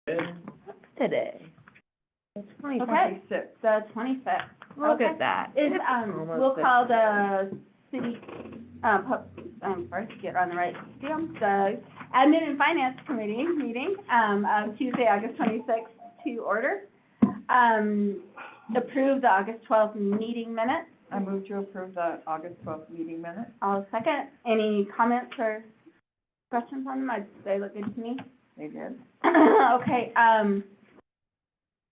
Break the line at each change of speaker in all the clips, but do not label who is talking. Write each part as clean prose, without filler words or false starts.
What's today? It's
Okay,
26.
the 25th.
Look at that.
Is,
Almost
we'll
there.
call the city, first, get on the right deal, the Admin and Finance Committee meeting, of Tuesday, August 26th to order. Approve the August 12th meeting minutes.
I move to approve the August 12th meeting minutes.
I'll second. Any comments or questions on them? They look good to me.
They did.
Okay,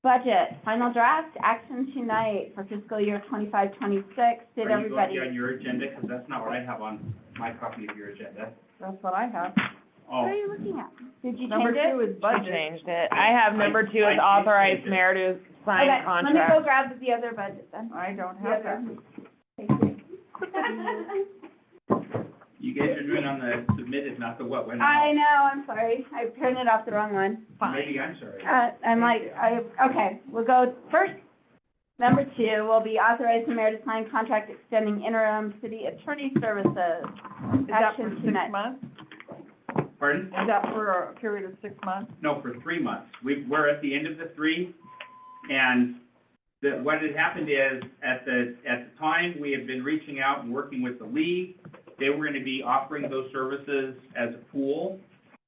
budget, final draft, action tonight for fiscal year 25-26. Did everybody?
Are you going on your agenda? Because that's not what I have on my copy of your agenda.
That's what I have.
Oh,
What are you looking at? Did you
Number
change it?
2 is
I
budget.
changed it. I have number 2
I
is
did
authorized
change it.
mayor to sign
Okay, let me
contract.
go grab the other budget then.
I don't
The
have
other-
that.
Thank you.
you guys are doing on the submitted, not the what went
I
out.
know, I'm sorry. I printed off the wrong one.
Maybe I'm sorry.
I'm like, okay, we'll go first. Number 2 will be authorize the mayor to sign contract extending interim city attorney services.
Is that for
Action
6
tonight.
months?
Pardon?
Is that for a period of 6 months?
No, for 3 months. We're at the end of the 3, and what had happened is, at the time, we had been reaching out and working with the league. They were gonna be offering those services as a pool.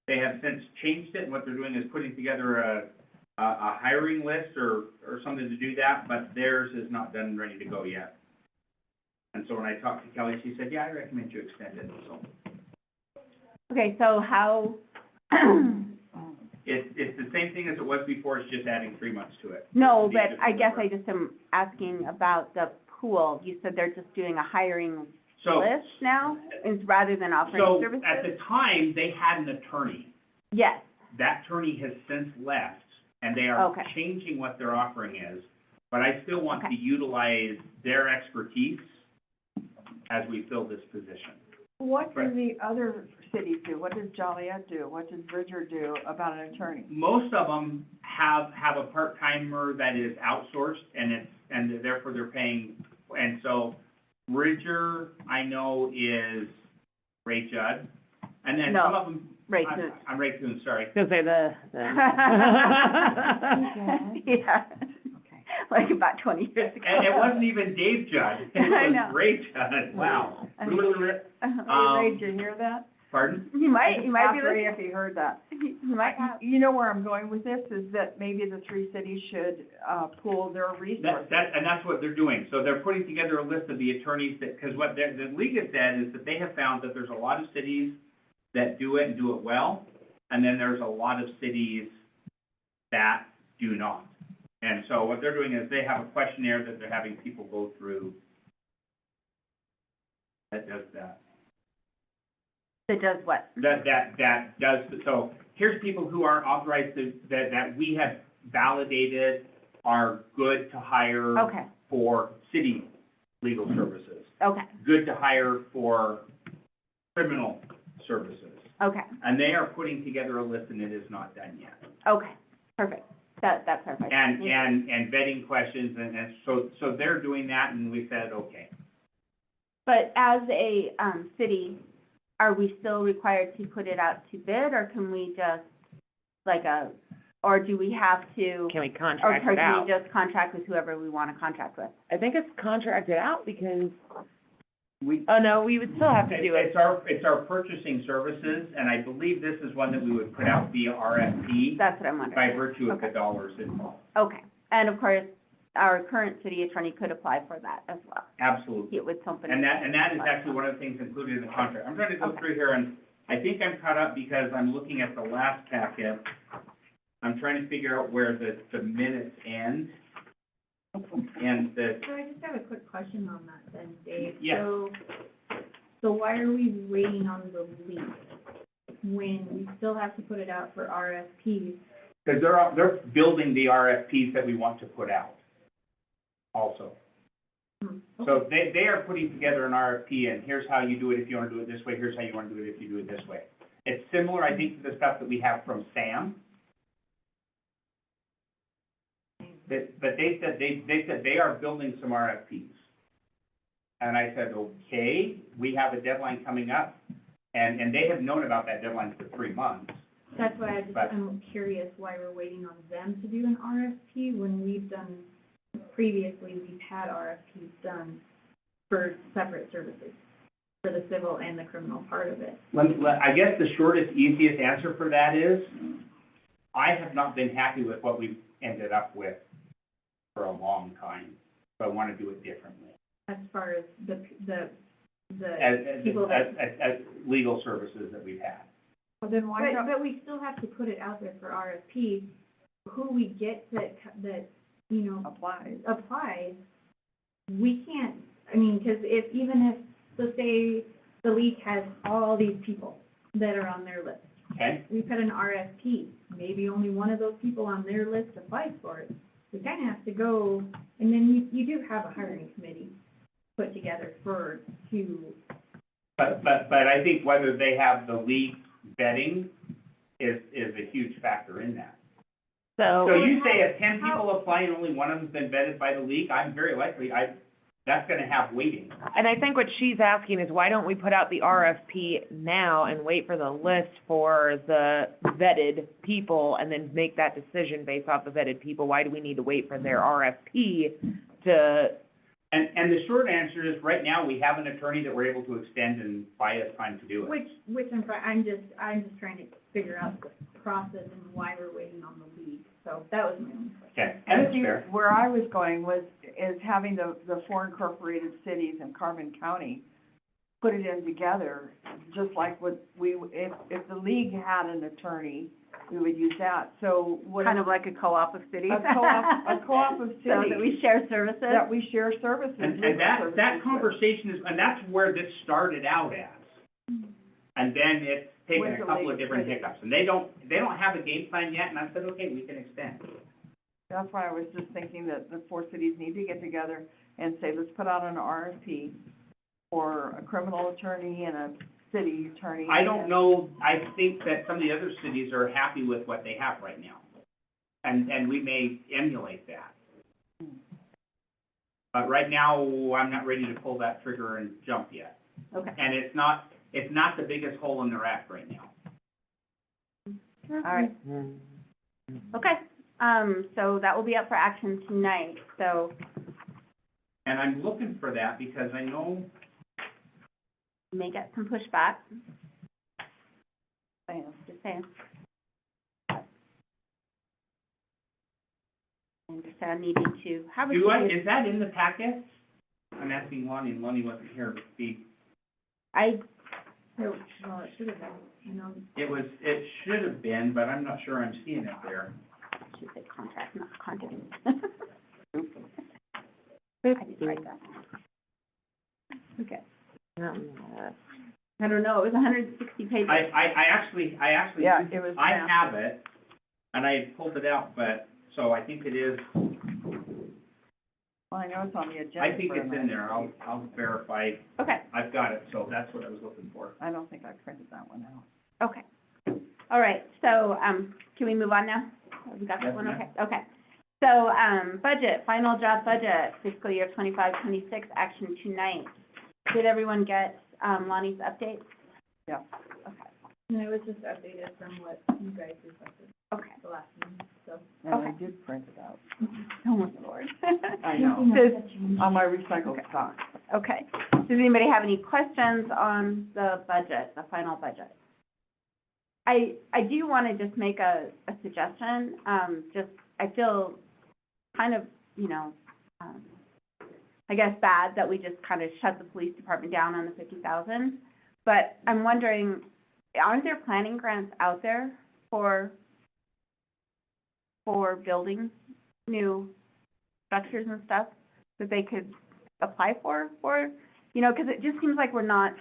They have since changed it, and what they're doing is putting together a hiring list or something to do that, but theirs is not done and ready to go yet. And so when I talked to Kelly, she said, yeah, I recommend you extend it, so.
Okay, so how,
It's the same thing as it was before, it's just adding 3 months to it.
no,
The
but
end of
I guess
November.
I just am asking about the pool. You said they're just doing a hiring
So,
list now, is rather than offering
so
services?
at the time, they had an attorney.
Yes,
That attorney has since left, and they are
Okay.
changing what their offering is. But I still want
Okay.
to utilize their expertise as we fill this position.
What do
Right.
the other cities do? What does Joliet do? What does Bridger do about an attorney?
Most of them have a part-timer that is outsourced, and therefore they're paying, and so Bridger, I know, is Ray Judd, and then some
No,
of them.
Ray Coons.
I'm Ray Coons, sorry.
Gonna say the.
Yeah,
Okay.
like about 20 years ago.
And it wasn't even Dave Judd, it
I
was
know.
Ray Judd, wow.
And-
Uh,
Ray, did you hear that?
Pardon?
You might be
Ask Ray
listening.
if he heard that.
You might have.
You know where I'm going with this, is that maybe the 3 cities should, pool their resources.
And that's what they're doing. So they're putting together a list of the attorneys that, because what the league has said is that they have found that there's a lot of cities that do it and do it well, and then there's a lot of cities that do not. And so what they're doing is they have a questionnaire that they're having people go through that does that.
That does what?
That does, so here's people who are authorized to, that we have validated are good to hire
Okay,
for city legal services,
okay,
good to hire for criminal services.
okay,
And they are putting together a list, and it is not done yet.
okay, perfect. That's perfect.
And vetting questions, and so they're doing that, and we said, okay.
But as a, city, are we still required to put it out to bid, or can we just, or do we have to,
Can we
or
contract
can
it out?
we just contract with whoever we want to contract with?
I think it's contracted out because,
We,
oh no, we would still have to do it.
it's our purchasing services, and I believe this is one that we would put out via RFP
That's what I'm
by
wondering.
virtue of the
Okay.
dollars involved.
Okay, and of course, our current city attorney could apply for that as well,
Absolutely.
get with somebody.
And that is actually one of the things included in the contract. I'm trying to go
Okay.
through here, and I think I'm caught up because I'm looking at the last packet. I'm trying to figure out where the minutes end. And the,
So I just have a quick question on that then, Dave.
Yeah.
So why are we waiting on the lease when we still have to put it out for RFPs?
because they're building the RFPs that we want to put out also. So they are putting together an RFP, and here's how you do it if you want to do it this way, here's how you want to do it if you do it this way. It's similar, I think, to the stuff that we have from SAM. But they said they are building some RFPs. And I said, okay, we have a deadline coming up, and they have known about that deadline for 3 months.
That's why I
But-
I'm curious why we're waiting on them to do an RFP when we've done, previously, we've had RFPs done for separate services, for the civil and the criminal part of it.
I guess the shortest, easiest answer for that is, I have not been happy with what we've ended up with for a long time, so I want to do it differently.
As far as the
As
people that,
as legal services that we've had.
Well, then why don't,
but we still have to put it out there for RFP. Who we get that, you know,
apply?
applies, we can't, I mean, because even if, so say, the league has all these people that are on their list.
Okay?
We put an RFP, maybe only one of those people on their list applies for it. We kind of have to go, and then you do have a hiring committee put together to,
But I think whether they have the league vetting is a huge factor in that. So
So,
you say if 10 people apply and only one of them's been vetted by the league, I'm very likely, that's gonna have weighting.
and I think what she's asking is why don't we put out the RFP now and wait for the list for the vetted people and then make that decision based off the vetted people? Why do we need to wait for their RFP to,
And the short answer is, right now, we have an attorney that we're able to extend and buy us time to do it.
which I'm just trying to figure out the process and why we're waiting on the league. So that was my only question.
Okay,
And
that's
see,
fair.
where I was going is having the four incorporated cities in Carbon County put it in together, just like what if the league had an attorney, we would use that. So what?
Kind of like a co-op of cities.
A co-op of cities.
So that we share services.
That we share services.
And
legal
that
services with.
conversation is, and that's where this started out as. And then it's taken
With
a
the
couple of
league,
different
right.
hiccups, and they don't have a game plan yet, and I said, okay, we can extend.
That's why I was just thinking that the four cities need to get together and say, let's put out an RFP for a criminal attorney and a city attorney.
I don't know, I think that some of the other cities are happy with what they have right now. And we may emulate that. But right now, I'm not ready to pull that trigger and jump yet.
Okay.
And it's not the biggest hole in the rack right now.
All right. Okay, so that will be up for action tonight, so,
And I'm looking for that because I know,
may get some pushback,
Saying.
just saying. And just needing to have a.
is that in the packet? I'm asking Lonnie, and Lonnie wasn't here to speak.
So, well, it should have been, you know,
It should have been, but I'm not sure I'm seeing it there.
Should say contract, not content. I didn't write that. Okay, I don't know, it was 160 pages.
I actually,
Yeah, it was.
I have it, and I had pulled it out, but, so I think it is,
Well, I know it's on the agenda.
I think
for
it's
a
in
minute.
there, I'll verify,
Okay,
I've got it, so that's what I was looking for.
I don't think I printed that one out.
okay. All right, so, can we move on now? We got that
Yes,
one,
ma'am.
okay, okay. So, budget, final job budget, fiscal year 25-26, action tonight. Did everyone get, Lonnie's update?
Yeah.
Okay,
and it was just updated from what you guys requested
okay.
the last meeting, so.
And I
Okay.
did print it out.
Oh, my Lord.
I know.
Nothing else had changed.
On my recycled stock.
Okay. Does anybody have any questions on the budget, the final budget? I do want to just make a suggestion. I feel kind of, I guess bad that we just kind of shut the police department down on the 50,000. But I'm wondering, aren't there planning grants out there for building new structures and stuff that they could apply for, because it just seems like we're not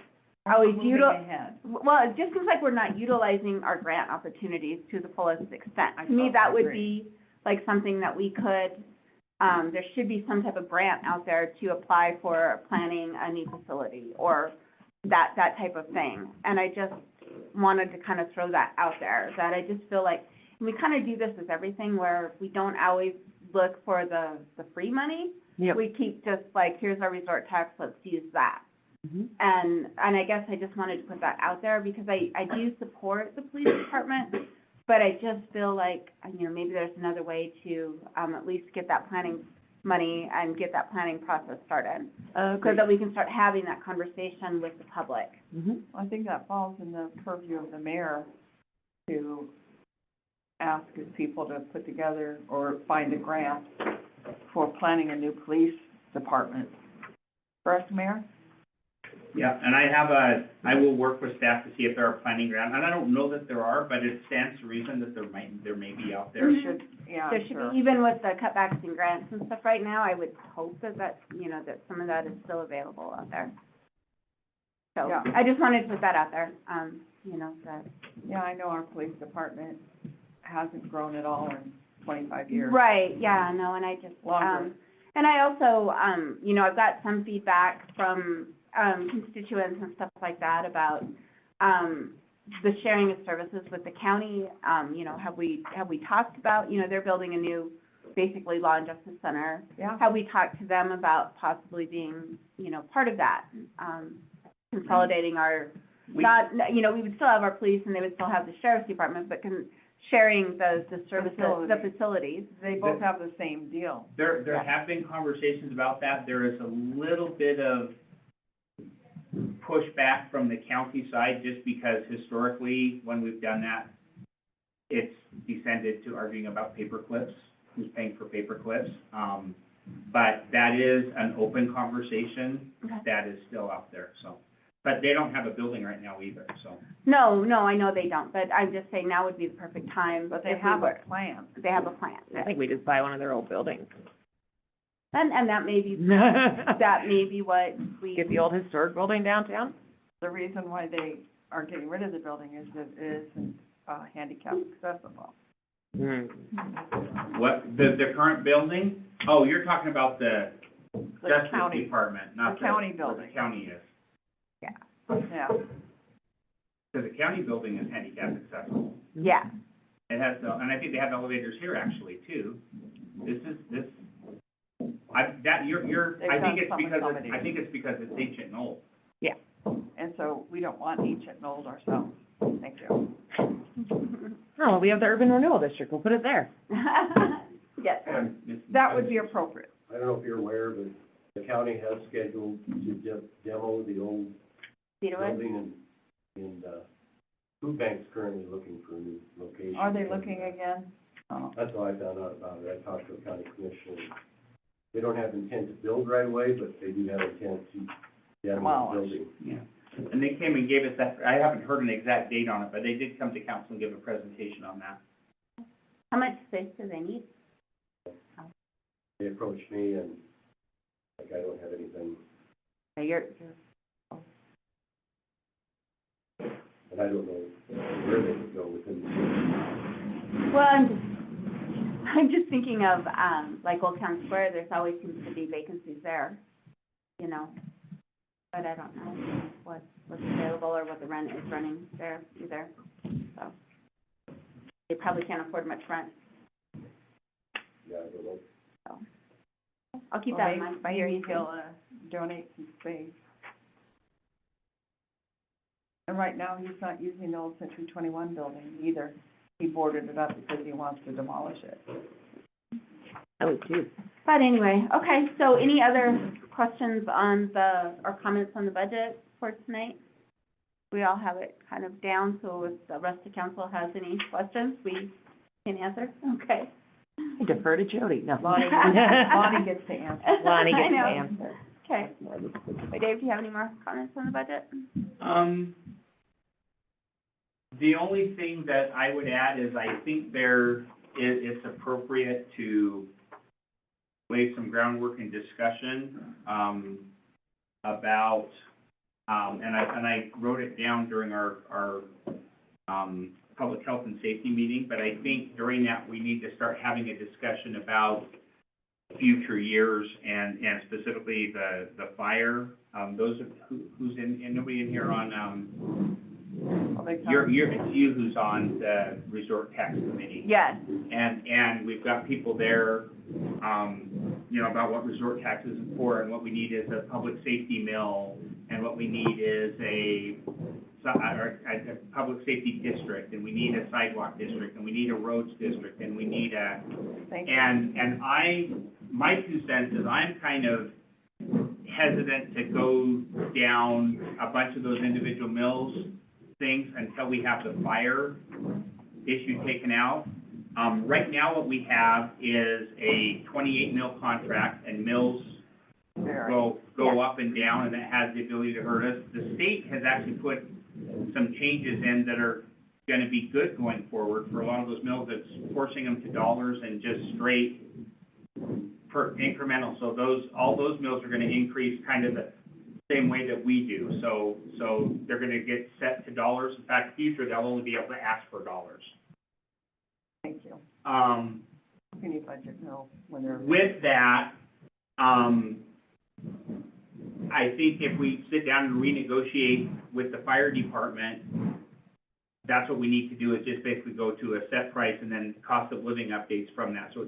always
Moving ahead.
well, it just seems like we're not utilizing our grant opportunities to the fullest extent.
I
To me,
totally
that would
agree.
be like something that we could, there should be some type of grant out there to apply for planning a new facility or that type of thing. And I just wanted to kind of throw that out there, that I just feel like, and we kind of do this with everything where we don't always look for the free money.
Yep.
We keep just like, here's our resort tax, let's use that.
Mhm.
And I guess I just wanted to put that out there because I do support the police department, But I just feel like, you know, maybe there's another way to, at least get that planning money and get that planning process started. So that we can start having that conversation with the public.
Mhm.
I think that falls in the purview of the mayor to ask his people to put together or find a grant for planning a new police department. Correct, Mayor?
Yeah, and I will work with staff to see if there are planning grants, and I don't know that there are, but it stands to reason that there may be out there.
Mhm.
Should, yeah,
There should
sure.
be, even with the cutbacks in grants and stuff right now, I would hope that, you know, that some of that is still available out there. So,
Yeah.
I just wanted to put that out there, you know, that.
Yeah, I know our police department hasn't grown at all in 25 years.
Right, yeah, no, and I just,
Longer.
and I also, you know, I've got some feedback from, constituents and stuff like that about, the sharing of services with the county. You know, have we talked about, you know, they're building a new, basically law and justice center.
Yeah,
Have we talked to them about possibly being, you know, part of that? Consolidating our,
We-
not, you know, we would still have our police and they would still have the sheriff's department, but sharing the services, the facilities.
they both have the same deal.
There
Yeah.
have been conversations about that. There is a little bit of pushback from the county side, just because historically, when we've done that, it's descended to arguing about paper clips, who's paying for paper clips. But that is an open conversation
Okay.
that is still out there, so. But they don't have a building right now either, so.
No, I know they don't, but I'm just saying now would be the perfect time.
But they
if we
have a
were-
plan.
They have a plan.
I think we just buy one of their old buildings.
And that may be,
Get
that may be what we.
the old historic building downtown?
The reason why they are getting rid of the building is that it isn't, handicap accessible.
Hmm.
What, the current building? Oh, you're talking about the
The
Justice
county,
Department, not
the county
where
building.
the county is.
yeah.
So the county building is handicap accessible.
Yeah,
It has, and I think they have elevators here actually too. I think it's because it's ancient and old.
And so we don't want ancient and old ourselves. Thank you.
Oh, we have the urban renewal district, we'll put it there.
yes.
That would be appropriate.
I don't know if you're aware, but the county has scheduled to demo the old
Cedarwood?
building, and food bank's currently looking for a new location.
Are they looking again? Oh,
That's how I found out about it. I talked to a county commissioner. They don't have intent to build right away, but they do have intent to demo
Demolish.
the building.
Yeah, and they came and gave us that, I haven't heard an exact date on it, but they did come to council and give a presentation on that.
How much space do they need?
They approached me and, like, I don't have anything,
You're,
and I don't know where they would go within the
well, I'm just thinking of, like Old Town Square, there's always seems to be vacancies there, you know? But I don't know what's available or what the rent is running there either, so. They probably can't afford much rent,
yeah, I don't know.
so. I'll keep
Well,
that in mind.
maybe he'll, donate some space. And right now, he's not using the old Century 21 building either. He boarded it up because he wants to demolish it.
I would too.
But anyway, okay, so any other questions on or comments on the budget for tonight? We all have it kind of down, so if the rest of council has any questions, we can answer, okay?
I defer to Jody, no.
Lonnie gets to answer.
Lonnie
I
gets to
know.
answer.
Okay. Wait, Dave, do you have any more comments on the budget?
The only thing that I would add is I think it's appropriate to lay some groundwork and discussion, about, and I wrote it down during our public health and safety meeting, but I think during that, we need to start having a discussion about future years and specifically the fire. Those of, who's nobody in here on, it's you who's on the resort tax committee.
Yes.
And we've got people there, you know, about what resort tax is for, and what we need is a public safety mill, and what we need is a public safety district, and we need a sidewalk district, and we need a roads district, and we need a,
Thank you.
and my 2 cents is I'm kind of hesitant to go down a bunch of those individual mills things until we have the fire issue taken out. Right now, what we have is a 28 mil contract, and mills
There.
go up and down, and that has the ability to hurt us. The state has actually put some changes in that are gonna be good going forward for a lot of those mills. That's forcing them to dollars and just straight per incremental. So all those mills are gonna increase kind of the same way that we do. So they're gonna get set to dollars. In fact, future, they'll only be able to ask for dollars.
Thank you.
Um,
Any budget, no, when they're.
With that, I think if we sit down and renegotiate with the fire department, that's what we need to do, is just basically go to a set price and then cost of living updates from that, so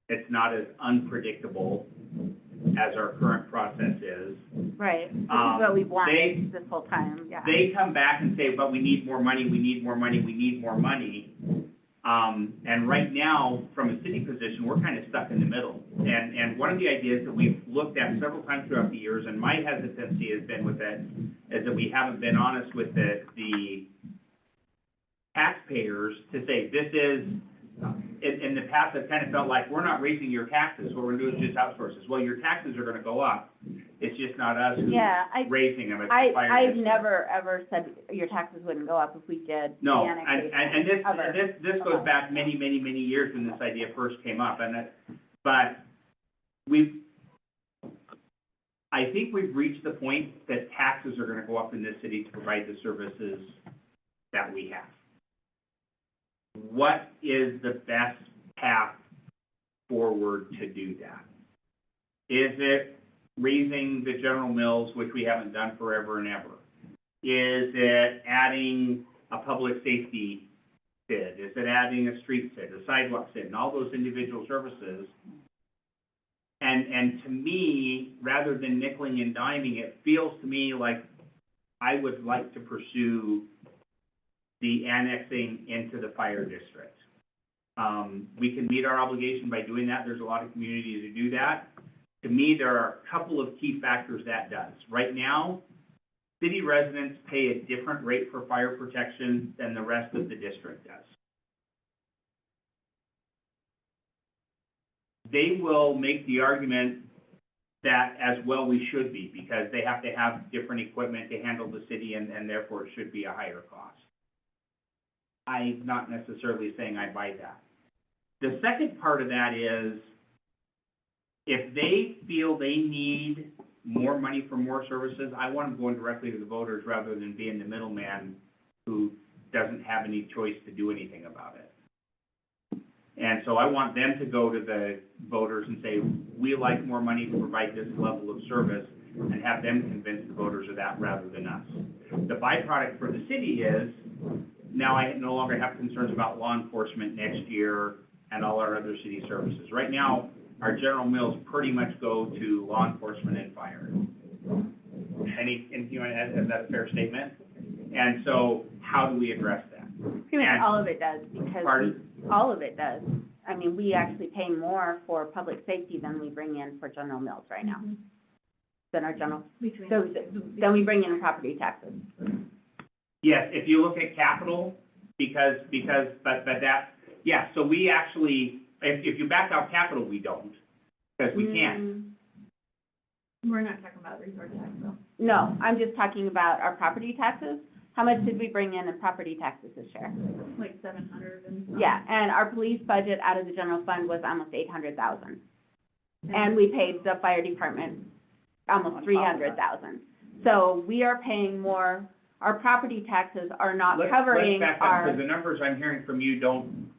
it's not as unpredictable as our current process is.
Right, this is what we've
they-
wanted this whole time, yeah.
They come back and say, but we need more money, we need more money, we need more money. And right now, from a city position, we're kind of stuck in the middle. And one of the ideas that we've looked at several times throughout the years, and my hesitancy has been with it, is that we haven't been honest with the taxpayers to say, this is, in the past, I've kind of felt like, we're not raising your taxes, what we're gonna do is just outsource this. Well, your taxes are gonna go up, it's just not us who's
Yeah,
raising them, it's the fire
I've
district.
never, ever said your taxes wouldn't go up if we did the
No,
annexation.
and
ever.
this goes back many, many, many years when this idea first came up, but I think we've reached the point that taxes are gonna go up in this city to provide the services that we have. What is the best path forward to do that? Is it raising the general mills, which we haven't done forever and ever? Is it adding a public safety SID? Is it adding a street SID, a sidewalk SID, and all those individual services? And to me, rather than nickeling and diming, it feels to me like I would like to pursue the annexing into the fire district. We can meet our obligation by doing that. There's a lot of communities who do that. To me, there are a couple of key factors that does. Right now, city residents pay a different rate for fire protection than the rest of the district does. They will make the argument that as well we should be, because they have to have different equipment to handle the city, and therefore it should be a higher cost. I'm not necessarily saying I buy that. The second part of that is, if they feel they need more money for more services, I want them going directly to the voters rather than being the middleman who doesn't have any choice to do anything about it. And so I want them to go to the voters and say, we like more money to provide this level of service, and have them convince the voters of that rather than us. The byproduct for the city is, now I no longer have concerns about law enforcement next year and all our other city services. Right now, our general mills pretty much go to law enforcement and fire. Anything you want to add? Is that a fair statement? And so, how do we address that?
Pretty much
And-
all of it does, because
Pardon?
all of it does. I mean, we actually pay more for public safety than we bring in for general mills right now, than our general,
Between.
so, then we bring in property taxes.
Yes, if you look at capital, but that, yeah, so we actually, if you back out capital, we don't, because we can't.
We're not talking about resource tax though.
No, I'm just talking about our property taxes. How much did we bring in property taxes this year?
Like 700 and some.
Yeah, and our police budget out of the general fund was almost 800,000. And we paid the fire department almost 300,000. So we are paying more, our property taxes are not covering
Let's back up,
our,
because the numbers I'm hearing from you don't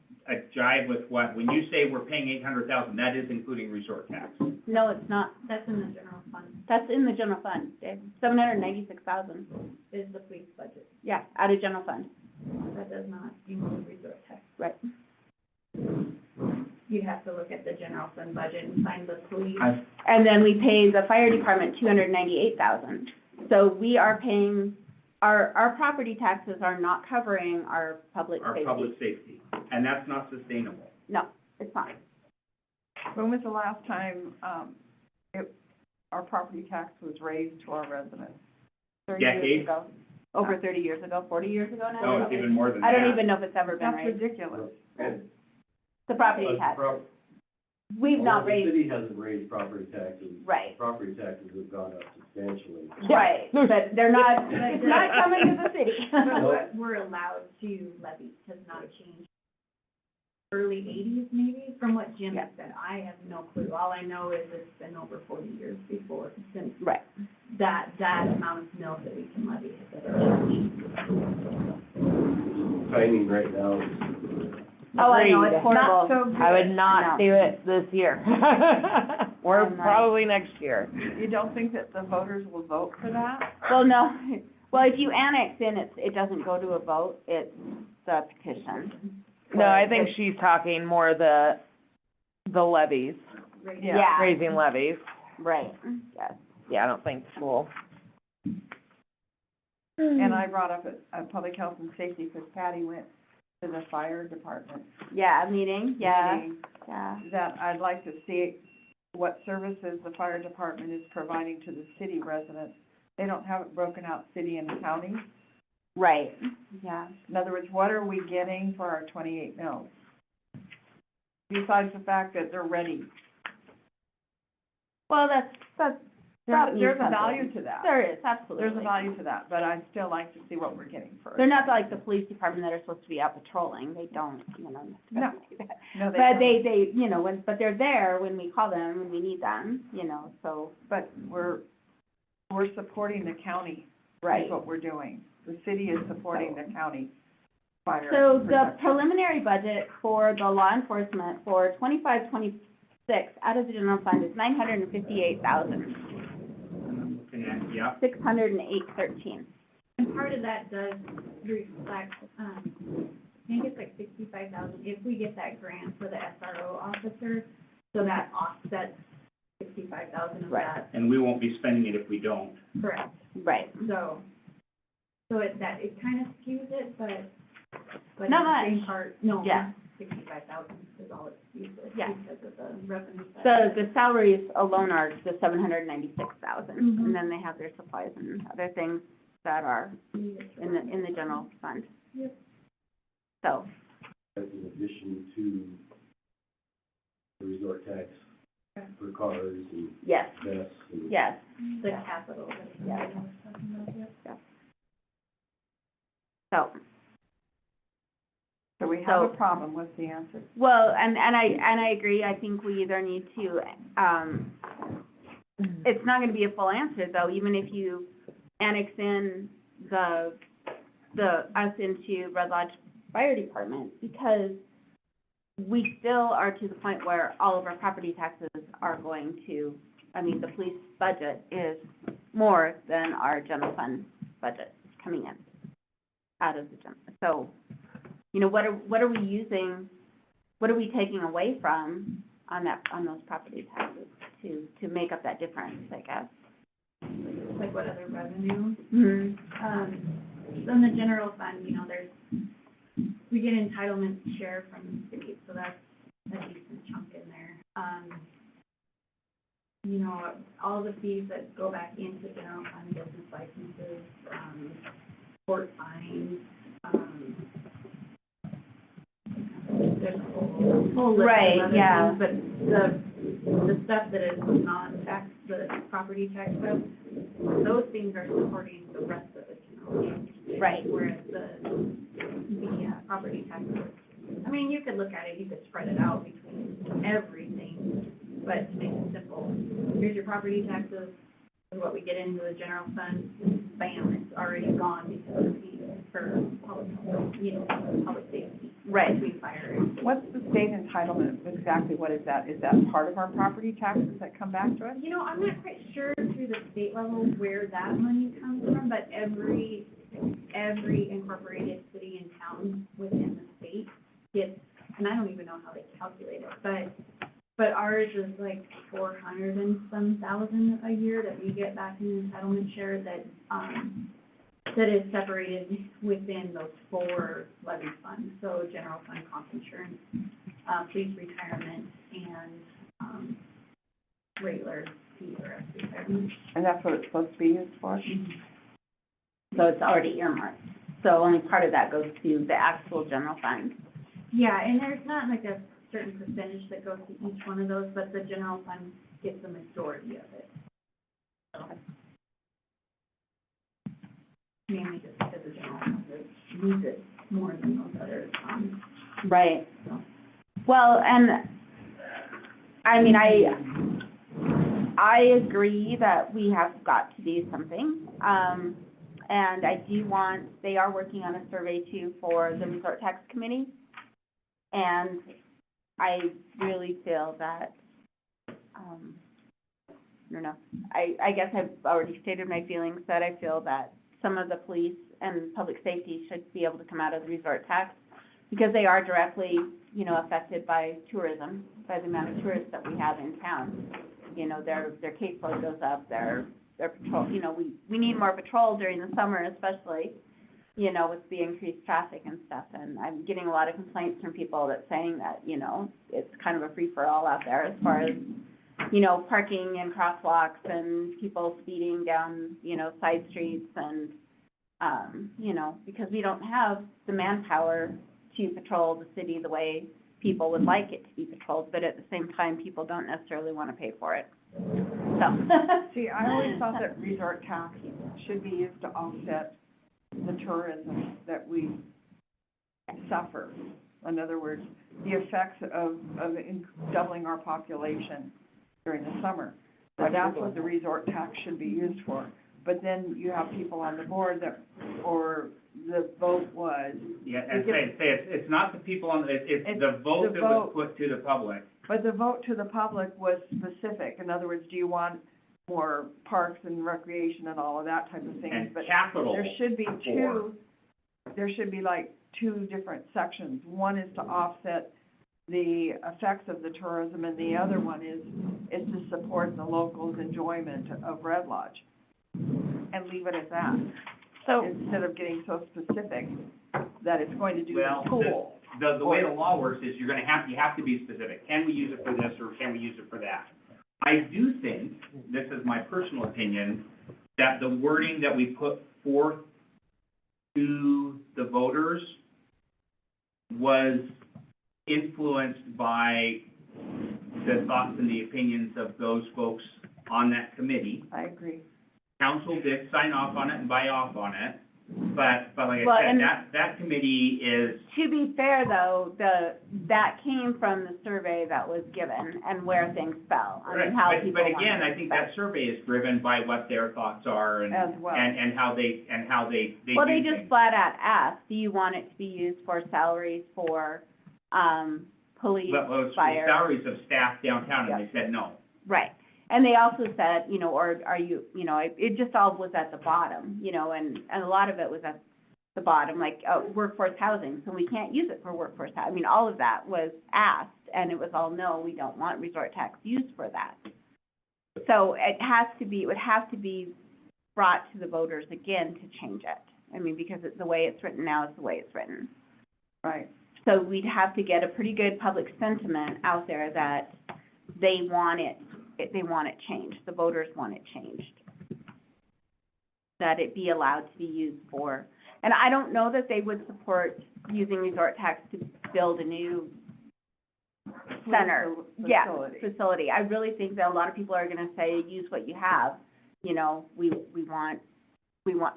jive with what, when you say we're paying 800,000, that is including resort tax.
no, it's not.
That's in the general fund,
That's in the general fund, Dave. 796,000,
is the police budget.
yeah, out of general fund.
That does not include resource tax.
Right.
You'd have to look at the general fund budget and find the police.
And then we pay the fire department 298,000. So we are paying our property taxes are not covering our public
our
safety.
public safety, and that's not sustainable.
No, it's not.
When was the last time, our property tax was raised to our residents?
30 years
Decades?
ago. Over 30 years ago, 40 years ago now?
No, it's even more than that.
I don't even know if it's ever been
That's
raised.
ridiculous.
And
The property
but the
tax.
prop-
We've not
The
raised,
city hasn't raised property taxes.
right,
Property taxes have gone up substantially.
right, but they're not, it's not coming to the city.
But what we're allowed to levy has not changed. Early eighties maybe, from what Jim
Yeah.
said, I have no clue. All I know is it's been over 40 years before, since
Right.
that amount of mills that we can levy has ever changed.
Timing right now is,
Oh, I know,
Agreed.
it's horrible.
Not so good.
I would
I
not
know.
do it this year. Or
I'm not.
probably next year.
You don't think that the voters will vote for that?
Well, no, well, if you annex in, it doesn't go to a vote, it's the petition.
No, I think she's talking more the levies,
Right.
Yeah.
raising levies.
Right, yes.
Yeah, I don't think school.
And I brought up at Public Health and Safety, because Patty went to the fire department
Yeah, meeting, yeah,
meeting,
yeah.
that I'd like to see what services the fire department is providing to the city residents. They don't have it broken out city and county.
Right, yeah.
In other words, what are we getting for our 28 mills? Besides the fact that they're ready.
Well, that means
There's a
something.
value to that.
There is, absolutely.
There's a value to that, but I'd still like to see what we're getting first.
They're not like the police department that are supposed to be out patrolling, they don't,
No.
do that.
No,
But
don't.
they, but they're there when we call them, when we need them, so,
But we're supporting the county,
right.
is what we're doing. The city is supporting the county fire
So the
protection.
preliminary budget for the law enforcement for 25-26 out of the general fund is $958,608.13.
I'm looking at, yeah,
608.13.
And part of that does reflect, I think it's like 65,000, if we get that grant for the SRO officer, so that offsets 65,000 of
Right.
that,
and we won't be spending it if we don't.
correct.
Right.
So it kind of skews it, but in
Not
the same
much.
part, no,
Yeah.
65,000 is all it skews it,
Yeah.
because of the revenue side.
So the salaries alone are the 796,000,
Mhm.
and then they have their supplies and other things that are in the general fund.
Yep.
So,
that's in addition to the resort tax for cars and
yes,
vests and.
yes.
The capital, that
Yeah.
I was talking about, yep.
So,
So we have a
so-
problem, what's the answer?
well, and I agree, I think we either need to, it's not gonna be a full answer, though, even if you annex in us into Red Lodge Fire Department, because we still are to the point where all of our property taxes are going to, the police budget is more than our general fund budget coming in out of the general. So, what are we using, what are we taking away from on those property taxes to make up that difference, I guess?
Like what other revenue?
Mm-hmm.
So in the general fund, we get entitlement share from the state, so that's a decent chunk in there. All the fees that go back into general fund, business licenses, court fines, there's a whole list of
Right,
other
yeah.
things, but the stuff that is not tax, the property tax stuff, those things are supporting the rest of the general fund.
Right.
Whereas the property taxes, you could look at it, you could spread it out between everything, but to make it simple, here's your property taxes, is what we get into the general fund, bam, it's already gone because of fees for public, public safety.
Right.
Between fire and.
What's the state entitlement, exactly what is that? Is that part of our property taxes that come back to us?
I'm not quite sure through the state level where that money comes from, but every incorporated city and town within the state gets, and I don't even know how they calculate it, but ours is like 400 and some thousand a year that we get back in entitlement share that, that is separated within those 4 levy funds, so general fund, comp insurance, police retirement, and, regular PRS retirement.
And that's what it's supposed to be used for?
So it's already earmarked. So only part of that goes to the actual general fund.
Yeah, and there's not like a certain percentage that goes to each one of those, but the general fund gets the majority of it. So, mainly just because the general fund needs it more than those other funds.
Right.
So.
Well, and, I mean, I agree that we have got to do something. And I do want, they are working on a survey too for the Resort Tax Committee. And I really feel that, I don't know, I guess I've already stated my feelings that I feel that some of the police and public safety should be able to come out of the resort tax because they are directly, you know, affected by tourism, by the amount of tourists that we have in town. You know, their caseload goes up, their patrol, you know, we need more patrol during the summer especially, you know, with the increased traffic and stuff. And I'm getting a lot of complaints from people that saying that, you know, it's kind of a free-for-all out there as far as, you know, parking and crosswalks and people speeding down, you know, side streets and, you know, because we don't have the manpower to patrol the city the way people would like it to be patrolled, but at the same time, people don't necessarily want to pay for it. So.
See, I always thought that resort tax should be used to offset the tourism that we suffer. In other words, the effects of doubling our population during the summer. That's what the resort tax should be used for. But then you have people on the board that, or the vote was.
Yeah, and say it's not the people on, it's the vote that was put to the public.
But the vote to the public was specific. In other words, do you want more parks and recreation and all of that type of thing?
And
But
capital
there should be like two different sections. One is to offset the effects of the tourism, and the other one is to support the locals' enjoyment of Red Lodge. And leave it at that,
So,
instead of getting so specific that it's going to do
Well,
the pool.
The way the law works is you have to be specific. Can we use it for this or can we use it for that? I do think, this is my personal opinion, that the wording that we put forth to the voters was influenced by the thoughts and the opinions of those folks on that committee.
I agree.
Council did sign off on it and buy off on it, but like
Well,
I said,
and-
that committee is,
to be fair though, that came from the survey that was given and where things fell. I mean, how people
but
wanted
again, I
it
think
spent.
that survey is driven by what their thoughts are and,
As well.
and how they do
Well, they just
things.
flat out asked, do you want it to be used for salaries for, police,
Well, it's
fire?
salaries of staff downtown, and they said no.
Right. And they also said, you know, or are you, you know, it just all was at the bottom, you know, and a lot of it was at the bottom, like, workforce housing, so we can't use it for workforce housing. I mean, all of that was asked, and it was all, no, we don't want resort tax used for that. So it would have to be brought to the voters again to change it. I mean, because it's the way it's written now is the way it's written.
Right.
So we'd have to get a pretty good public sentiment out there that they want it changed, the voters want it changed. That it be allowed to be used for, and I don't know that they would support using resort tax to build a new center. Yeah, facility. I really think that a lot of people are gonna say, use what you have, you know, we want,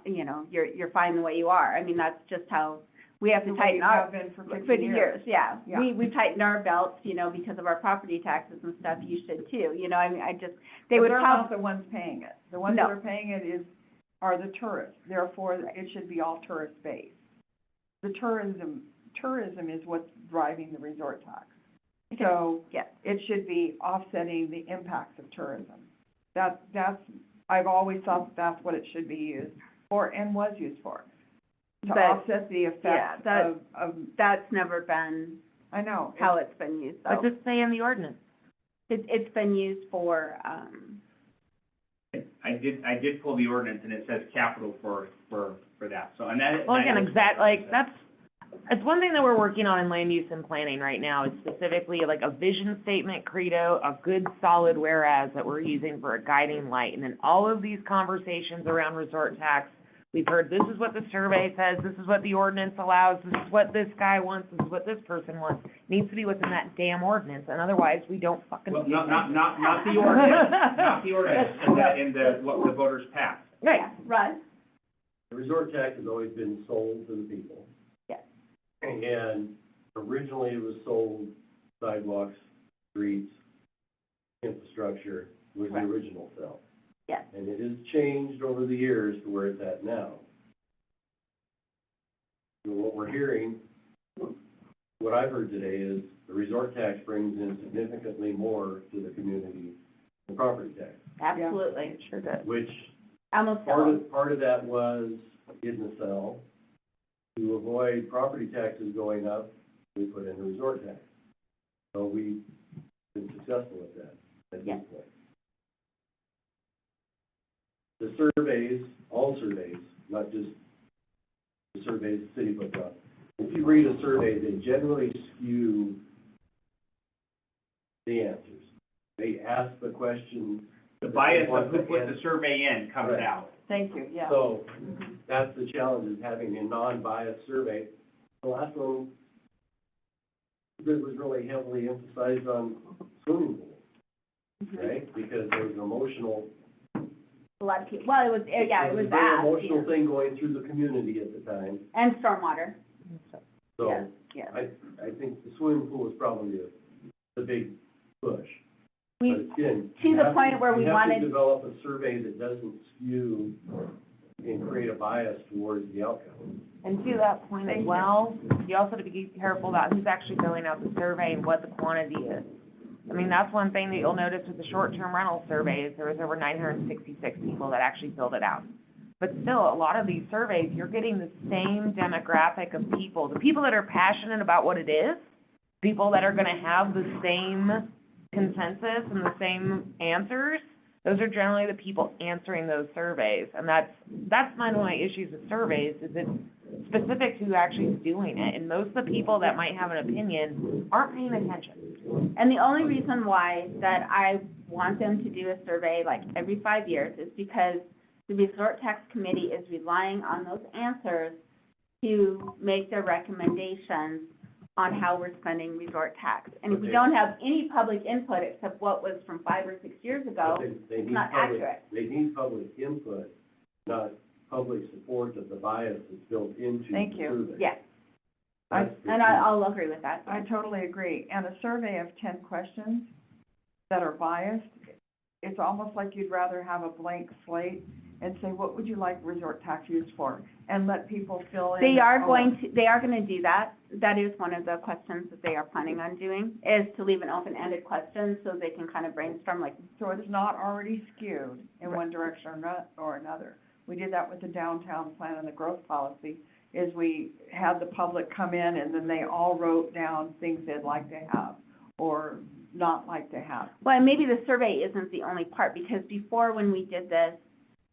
you know, you're fine the way you are. I mean, that's just how, we have to tighten our,
Have been for 50
50
years.
years, yeah.
Yeah.
We've tightened our belts, you know, because of our property taxes and stuff, you should too, you know, I mean, they
But
would
they're
probably,
not the ones paying it. The ones
No.
that are paying it are the tourists. Therefore, it should be all tourist-based. The tourism is what's driving the resort tax. So,
yes.
it should be offsetting the impacts of tourism. That's, I've always thought that's what it should be used for and was used for. To
But,
offset the
yeah,
effects
that-
of,
That's never been
I know.
how it's been used, though.
But just say in the ordinance.
It's been used for,
I did pull the ordinance, and it says capital for for that, so, and that.
Well,
that
again,
is-
it's one thing that we're working on in land use and planning right now, is specifically like a vision statement, credo, a good solid whereas that we're using for a guiding light. And then all of these conversations around resort tax, we've heard, this is what the survey says, this is what the ordinance allows, this is what this guy wants, this is what this person wants. Needs to be what's in that damn ordinance, and otherwise, we don't fucking.
Well, not the ordinance, not the ordinance, in the, what the voters passed.
Right.
Run,
The resort tax has always been sold to the people.
Yes.
And originally it was sold sidewalks, streets, infrastructure was the
Correct.
original sell.
Yes.
And it has changed over the years to where it's at now. And what we're hearing, what I've heard today is the resort tax brings in significantly more to the community than property tax,
absolutely,
Sure does.
which
almost
part
all.
part of that was in the sell. To avoid property taxes going up, we put in the resort tax. So we've been successful at that, at this
Yes.
point. The surveys, all surveys, not just the surveys the city puts out. If you read a survey, they generally skew the answers. They ask the questions.
The bias of who put the survey in comes
Right.
out.
Thank you, yeah.
So, that's the challenge, is having a non-biased survey. The last one, it was really heavily emphasized on swimming pools, right? Because there was an emotional,
A lot of people, well, it was
a
asked,
very emotional
yeah.
thing going through the community at the time.
And stormwater,
So,
yes, yes.
I think the swimming pool is probably the big push.
We,
But again,
to
you
the
have
point where we
you have
wanted-
to develop a survey that doesn't skew and create a bias towards the outcome.
And to that point as well, you also have to be careful about who's actually filling out the survey and what the quantity is. I mean, that's one thing that you'll notice with the short-term rental survey, is there was over 966 people that actually filled it out. But still, a lot of these surveys, you're getting the same demographic of people, the people that are passionate about what it is, people that are gonna have the same consensus and the same answers. Those are generally the people answering those surveys, and that's one of my issues with surveys, is it's specific to who actually is doing it, and most of the people that might have an opinion aren't paying attention.
And the only reason why that I want them to do a survey like every 5 years is because the Resort Tax Committee is relying on those answers to make their recommendations on how we're spending resort tax. And if we don't have any public input except what was from 5 or 6 years ago,
But they
it's
need
not
public-
accurate.
They need public input, not public support of the bias that's built into the
Thank you.
survey.
yes,
That's the
and
key.
I'll agree with that.
I totally agree. And a survey of 10 questions that are biased, it's almost like you'd rather have a blank slate and say, what would you like resort tax used for? And let people fill in.
They are
oh,
gonna do that. That is one of the questions that they are planning on doing, is to leave an open-ended question so they can kind of brainstorm, like,
So it's not already skewed in one direction or another. We did that with the downtown plan and the growth policy, is we had the public come in and then they all wrote down things they'd like to have or not like to have.
well, and maybe the survey isn't the only part, because before, when we did this,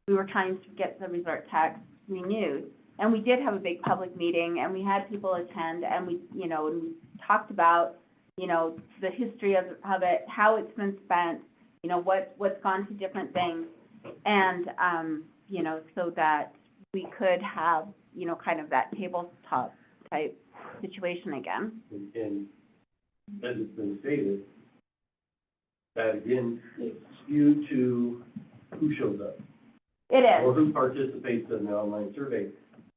we were trying to get the resort tax renewed, and we did have a big public meeting, and we had people attend, and we, and we talked about, the history of it, how it's been spent, what's gone to different things, and, so that we could have, kind of that tabletop type situation again.
And as it's been stated, that again, it's skewed to who shows up.
It
Or
is,
who participates in the online survey.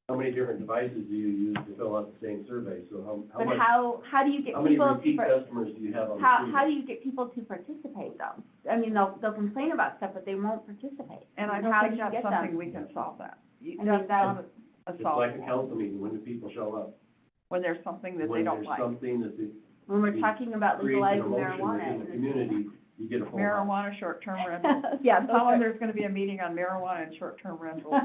How many different devices do you use to fill out the same survey? So how
but
much,
how do you get
how many
people to,
repeat customers do you have on the
how
survey?
do you get people to participate, though? I mean, they'll complain about stuff, but they won't participate.
And I
How
don't
do
think
you
that's
get them?
something we can solve that.
I mean,
That's
that's-
not a
It's like a
solvable,
council meeting, when do people show up?
when there's something that they don't like.
When there's something that
When we're talking about
creates an
legalizing
emotion
marijuana.
within the community, you get a full house.
Marijuana, short-term rental.
Yeah,
Tell them
those
there's gonna be a meeting on marijuana and short-term rental.
are.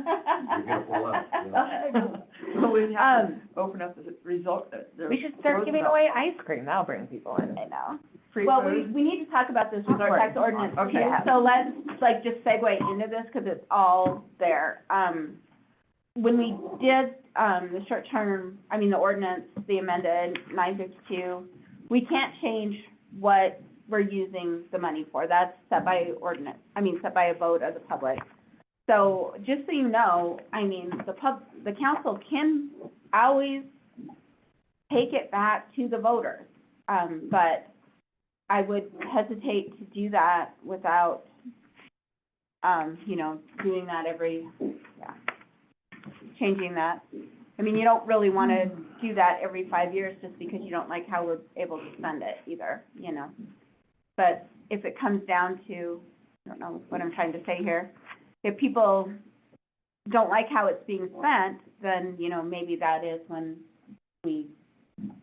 You're gonna pull out,
So we have to
Um,
open up the result, the.
We should start giving
Roosevelt.
away ice cream, that'll bring people in.
I know.
Free
Well,
food.
we need to talk about this resort tax ordinance too.
Okay.
So let's, just segue into this, because it's all there. when we did, the the ordinance, the amended 952, we can't change what we're using the money for. That's set by ordinance, set by a vote of the public. So just so you know, the council can always take it back to the voters. But I would hesitate to do that without, doing that changing that. You don't really want to do that every 5 years just because you don't like how we're able to spend it either, But if it comes down to, I don't know what I'm trying to say here, if people don't like how it's being spent, then, maybe that is when we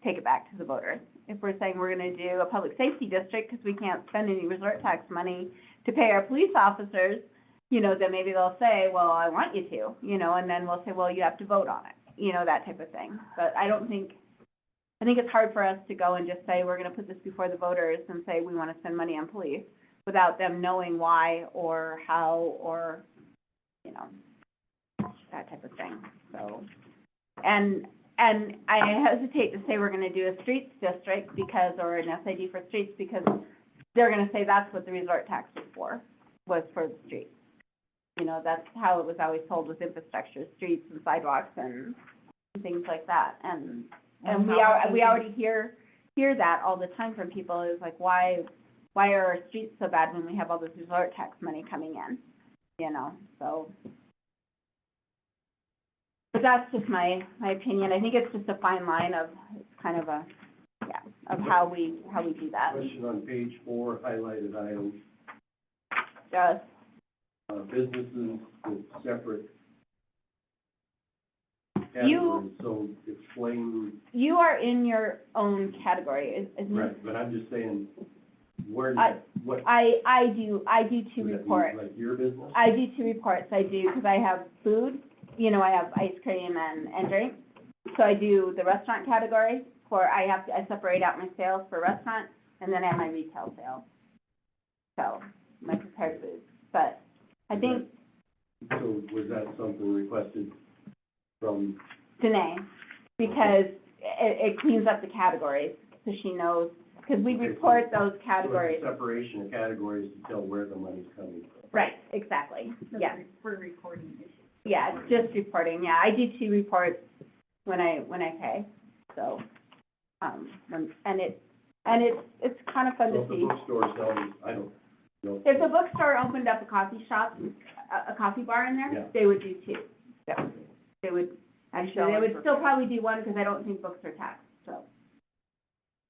take it back to the voters. If we're saying we're gonna do a public safety district because we can't spend any resort tax money to pay our police officers, then maybe they'll say, well, I want you to, and then we'll say, well, you have to vote on it, that type of thing. But I think it's hard for us to go and just say, we're gonna put this before the voters and say we wanna spend money on police without them knowing why or how or, that type of thing. So, and I hesitate to say we're gonna do a streets district because, or an SID for streets, because they're gonna say that's what the resort tax was for the streets. That's how it was always told with infrastructure, streets and sidewalks and things like that. And we already hear that all the time from people, is like, why are our streets so bad when we have all this resort tax money coming in, so. But that's just my opinion. I think it's just a fine line of, it's kind of of how we do that.
Question on page 4, highlighted items,
Just,
businesses with separate
You-
categories, so explain,
you are in your own category, isn't it?
right, but I'm just saying, where, what?
I do 2
would that be,
reports.
like your business?
I do 2 reports. I do, because I have food, I have ice cream and drinks. So I do the restaurant category I separate out my sales for restaurant, and then I have my retail sales. So, my prepared foods. But I think
So was that something requested from,
Danae, because it cleans up the categories, so she knows, because we report those
so
categories.
it's a separation of categories to tell where the money's coming from?
Right, exactly, yes.
For recording issues.
Yeah, it's just reporting, yeah, I do 2 reports when I pay, so, it's kind of fun
So
to
if the
see.
bookstore sells, I don't know.
If the bookstore opened up a coffee shop, a coffee bar in
Yeah.
there, they would do 2.
Yeah.
They would, actually,
Selling
they would
for
still
free.
probably do 1, because I don't think books are taxed, so.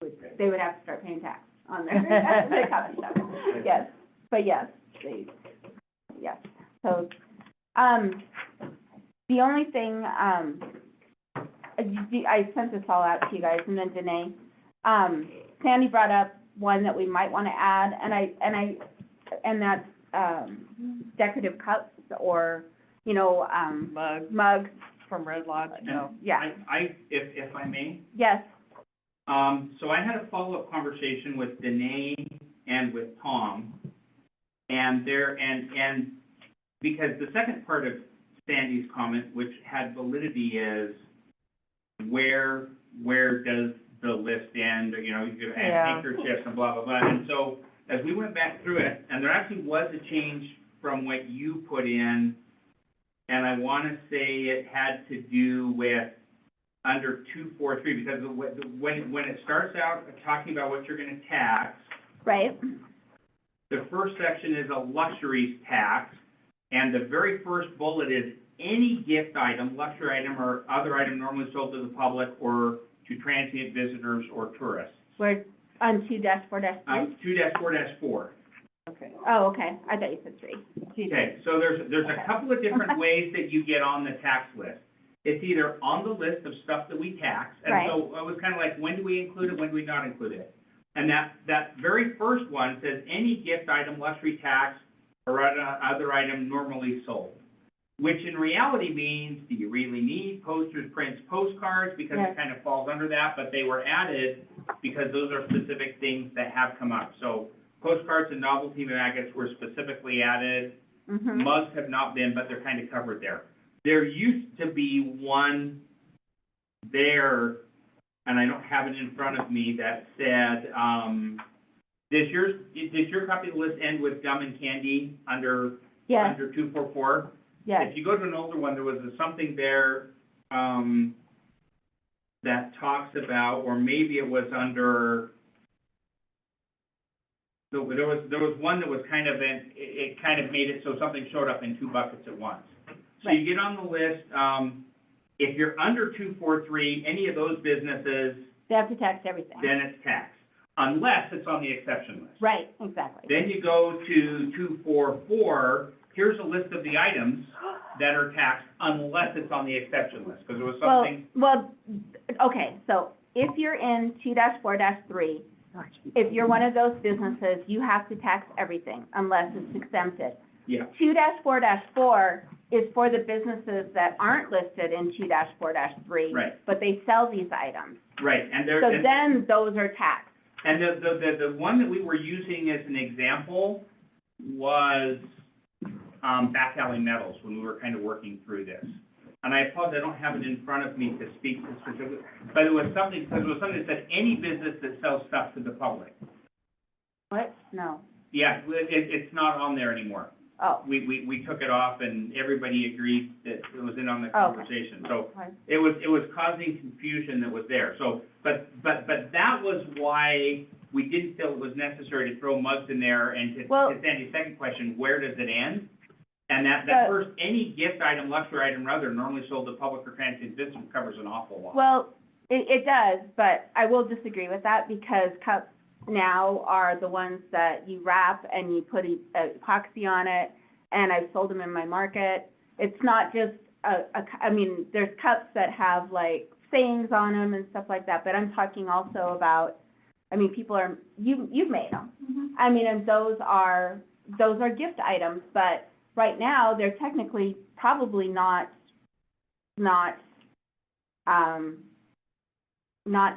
Okay.
They would have to start paying tax on their coffee shop, yes, but yes, yes. So, the only thing, I sent this all out to you guys, and then Danae, Sandy brought up one that we might wanna add, and that's, decorative cups or, mugs,
From Red Lodge, no.
yeah,
If I may,
yes,
so I had a follow-up conversation with Danae and with Tom, and because the second part of Sandy's comment, which had validity, is where does the list end, you could add
Yeah.
handkerchiefs and blah, blah, blah. And so, as we went back through it, and there actually was a change from what you put in, and I wanna say it had to do with under 243, because when it starts out talking about what you're gonna tax,
right,
the first section is a luxuries tax, and the very first bullet is any gift item, luxury item, or other item normally sold to the public or to transient visitors or tourists.
we're on 2-4-3?
2-4-4.
Okay.
Oh, okay, I thought you said 3.
Okay, so there's
Okay.
a couple of different ways that you get on the tax list. It's either on the list of stuff that we tax, and
Right.
so it was kind of like, when do we include it, when do we not include it? And that very first one says, any gift item, luxury tax, or other item normally sold. Which in reality means, do you really need posters, prints, postcards? Because
Yes.
it kind of falls under that, but they were added because those are specific things that have come up. So postcards and novelty magnets were specifically added.
Mm-hmm,
Mugs have not been, but they're kind of covered there. there used to be one there, and I don't have it in front of me, that said, does your copy of the list end with gum and candy under,
Yes,
under 244?
yes.
If you go to an older one, there was something there, that talks about, or maybe it was under, no, but there was one that was kind of it kind of made it so something showed up in two buckets at once. So you get on the list, if you're under 243, any of those businesses,
They have to tax everything.
then it's taxed, unless it's on the exception list.
Right, exactly.
Then you go to 244, here's a list of the items that are taxed unless it's on the exception list, because there was something.
Well, okay, so if you're in 2-4-3, if you're one of those businesses, you have to tax everything unless it's exempted.
Yeah.
2-4-4 is for the businesses that aren't listed in 2-4-3.
Right.
But they sell these items.
Right, and there,
So
and,
then those are taxed.
and the one that we were using as an example was, Back Alley Metals, when we were kind of working through this. And I apologize, I don't have it in front of me to speak to specifically, but it was something, because it was something that said any business that sells stuff to the public.
What? No.
Yeah, it's not on there anymore.
Oh,
We took it off and everybody agreed that it was in on the
Oh, okay.
conversation. So
okay.
it was causing confusion that was there. So, but that was why we didn't feel it was necessary to throw mugs in there. And
Well-
to Sandy's second question, where does it end? And that
Uh,
first, any gift item, luxury item, or other normally sold to public or transient business covers an awful lot.
Well, it does, but I will disagree with that because cups now are the ones that you wrap and you put epoxy on it, and I've sold them in my market. It's not just I mean, there's cups that have like sayings on them and stuff like that, but I'm talking also about, I mean, people are, you've made them. I mean, and those are gift items, but right now, they're technically probably not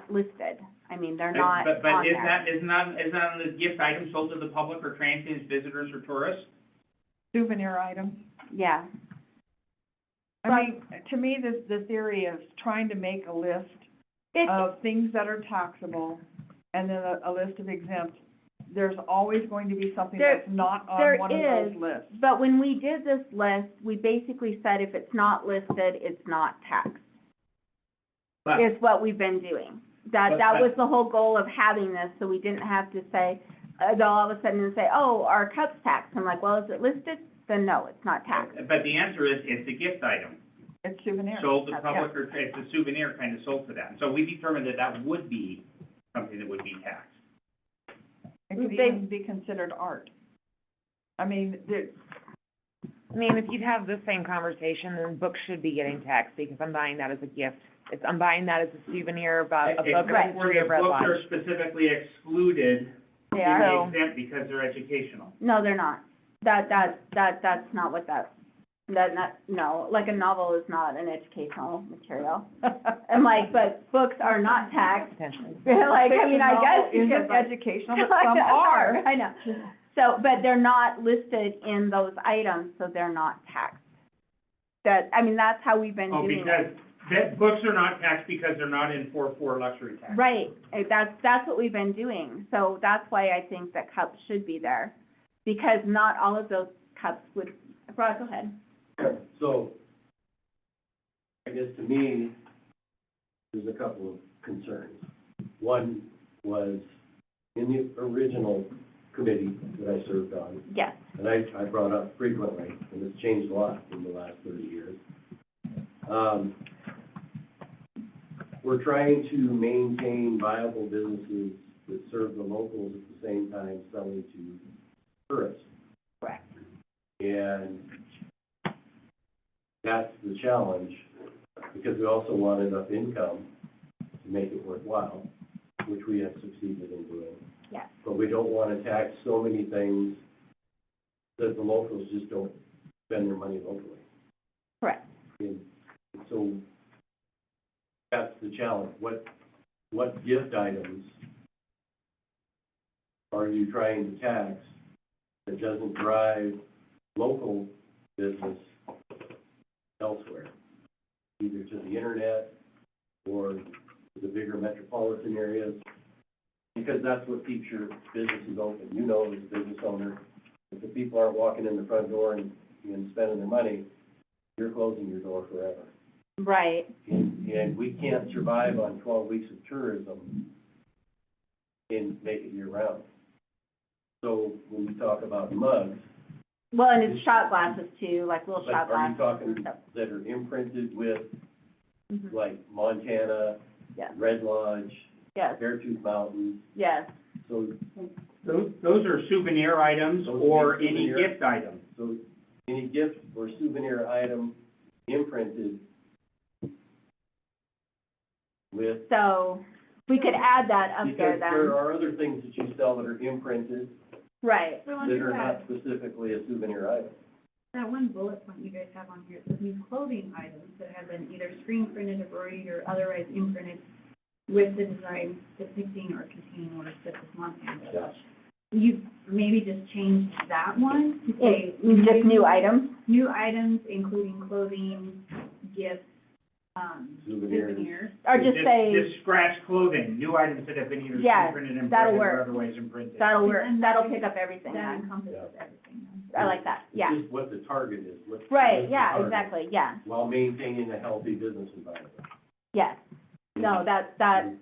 listed. I mean, they're not
But
on
is
there.
that, is not on the gift item sold to the public or transients, visitors, or tourists?
Souvenir items.
Yeah,
I mean, to me, the theory is trying to make a list
it's,
of things that are taxable and then a list of exempt. There's always going to be something
There-
that's not
there
on one of
is.
those lists.
but when we did this list, we basically said if it's not listed, it's not taxed,
But,
is what we've been doing. That
But-
was the whole goal of having this, so we didn't have to say, they'll all of a sudden say, oh, our cup's taxed. I'm like, well, is it listed? Then no, it's not taxed.
but the answer is, it's a gift item.
It's souvenir.
Sold to
That's-
public or, it's a souvenir kind of sold to them. So we determined that that would be something that would be taxed.
It could
They-
even be considered art. I mean,
I mean, if you'd have the same conversation, then books should be getting taxed, because I'm buying that as a gift. I'm buying that as a souvenir about a book of
Except for
history
the
of Red
books are
Lodge.
specifically excluded
They
in
are?
the exempt because they're educational.
No, they're not. That's not what no, like a novel is not an educational material. I'm like, but books are not taxed.
Potentially.
Like, I mean, I guess
fictional
because.
isn't educational, but some are.
I know. So, but they're not listed in those items, so they're not taxed. I mean, that's how we've been
Oh,
doing
because
it.
that, books are not taxed because they're not in 4.4 luxury tax.
Right, that's what we've been doing. So that's why I think that cups should be there. Because not all of those cups would, Rod, go ahead.
So, I guess to me, there's a couple of concerns. One was in the original committee that I served on,
Yes,
and I brought up frequently, and it's changed a lot in the last 30 years. We're trying to maintain viable businesses that serve the locals at the same time selling to tourists.
correct.
And that's the challenge, because we also want enough income to make it worthwhile, which we have succeeded in doing.
Yes.
But we don't want to tax so many things that the locals just don't spend their money locally.
Correct.
And so that's the challenge. What gift items are you trying to tax that doesn't drive local business elsewhere, either to the internet or to the bigger metropolitan areas, because that's what keeps your businesses open. You know, as a business owner, if the people aren't walking in the front door and spending their money, you're closing your door forever.
Right.
And we can't survive on 12 weeks of tourism and make it year-round. So when we talk about mugs,
Well, and it's shot glasses too, like little
but
shot
are you
glasses
talking
and stuff.
that are imprinted with,
Mhm.
like, Montana,
Yes,
Red Lodge,
yes,
Beartooth Mountains?
yes.
So,
Those are souvenir items
Those would be
or any
souvenir.
gift items.
so any gift or souvenir item imprinted with,
So, we could add that up there
because there
then.
are other things that you sell that are imprinted
Right,
So
that
under
are not
that,
specifically a souvenir item.
that one bullet point you guys have on here, it says new clothing items that have been either screen printed, embroidered, or otherwise imprinted with the design depicting or containing orders such as Montana.
Yeah.
You maybe just change that one to say.
just new items.
New items, including clothing, gifts,
Souvenirs.
souvenirs.
Or just say,
Just scratch clothing, new items that have been either
Yes,
screen printed,
that'll
embroidered, or
work.
otherwise imprinted.
that'll work,
And
that'll
that-
pick up everything
That
then.
encompasses everything.
I like that, yeah.
It's just what the target is, what's
Right,
the
yeah,
target,
exactly, yeah,
while maintaining a healthy business environment.
yes. No, that,